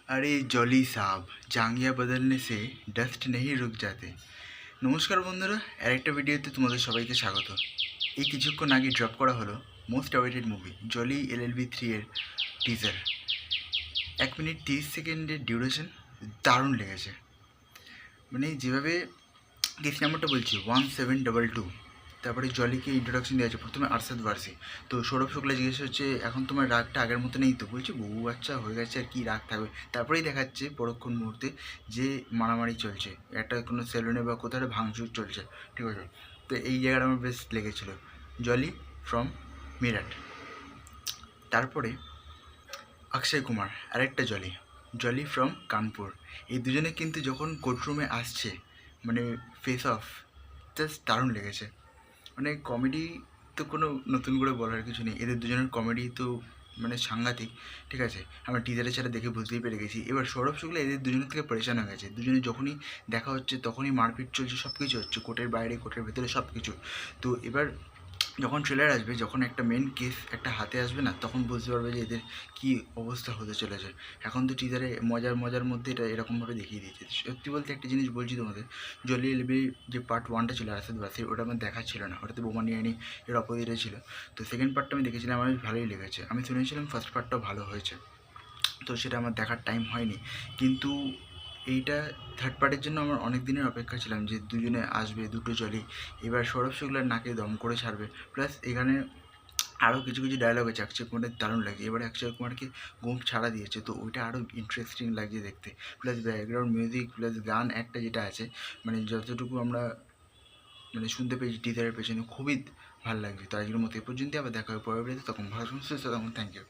अरे जॉली साहब জাঙ্গিয়া বদলনে সে ডাস্ট নেই রুক যাতে। নমস্কার বন্ধুরা, আর একটা ভিডিওতে তোমাদের সবাইকে স্বাগত। এই কিছুক্ষণ আগে ড্রপ করা হলো most awaited movie Jolly LLB 3 এর টিজার। 1 মিনিট 30 সেকেন্ডের ডিউরেশন, দারুণ লেগেছে। মানে যেভাবে কেস নাম্বারটা বলছি 1722, তারপরে জলিকে ইন্ট্রোডাকশন দেওয়া আছে প্রথমে আরশাদ বারসি। তো সৌরভ শুক্লা জিজ্ঞেস হচ্ছে এখন তোমার রাগটা আগের মতো নেই তো, বলছে বহু বাচ্চা হয়ে গেছে আর কি রাগ থাকবে। তারপরেই দেখাচ্ছে পরক্ষণ মুহূর্তে যে মারামারি চলছে, একটা কোনো সেলুনে বা কোথাও একটা ভাঙচুর চলছে, ঠিক আছে। তো এই জায়গাটা আমার বেশ লেগেছিলো, জলি ফ্রম মিরাট। তারপরে অক্ষয় কুমার আরেকটা জলি, জলি ফ্রম কানপুর। এই দুজনে কিন্তু যখন কোর্টরুমে আসছে, মানে ফেস অফ, জাস্ট দারুণ লেগেছে। মানে কমেডি তো কোনো নতুন করে বলার কিছু নেই, এদের দুজনের কমেডি তো মানে সাংঘাতিক, ঠিক আছে। আমরা টিজারে ছাড়া দেখে বুঝতেই পেরে গেছি। এবার সৌরভ শুক্লা এদের দুজনের থেকে পরেশান হয়ে গেছে, দুজনে যখনই দেখা হচ্ছে তখনই মারপিট চলছে, সব কিছু হচ্ছে, কোর্টের বাইরে কোর্টের ভেতরে সব কিছু। তো এবার যখন ট্রেলার আসবে, যখন একটা মেন কেস একটা হাতে আসবে না, তখন বুঝতে পারবে যে এদের কী অবস্থা হতে চলেছে। এখন তো টিজারে মজার মজার মধ্যে এটা এরকমভাবে দেখিয়ে দিয়েছে। সত্যি বলতে একটা জিনিস বলছি তোমাদের, জলি এলবি যে পার্ট 1টা ছিল আরশাদ বাসির, ওটা আমার দেখা ছিল না, ওটাতে বোমা নিয়ে আনি এর অপোজিটে ছিল। তো সেকেন্ড পার্টটা আমি দেখেছিলাম, আমার ভালোই লেগেছে। আমি শুনেছিলাম ফার্স্ট পার্টটাও ভালো হয়েছে, তো সেটা আমার দেখার টাইম হয়নি। কিন্তু এইটা থার্ড পার্টের জন্য আমার অনেক দিনের অপেক্ষা ছিলাম যে দুজনে আসবে, দুটো জলি। এবার সৌরভ শুক্লার নাকে দম করে ছাড়বে, প্লাস এখানে আরও কিছু কিছু ডায়লগ আছে অক্ষয় কুমারের, দারুণ লাগে। এবারে অক্ষয় কুমারকে ঘুম ছাড়া দিয়েছে, তো ওইটা আরও ইন্টারেস্টিং লাগছে দেখতে। প্লাস ব্যাকগ্রাউন্ড মিউজিক প্লাস গান একটা যেটা আছে, মানে যতটুকু আমরা মানে শুনতে পেয়েছি টিজারের পেছনে, খুবই ভালো লাগছে। তো আজকের মতো এ পর্যন্তই, আবার দেখা হবে পরের ভিডিওতে। তখন ভালো সুস্থ, তখন থ্যাংক ইউ।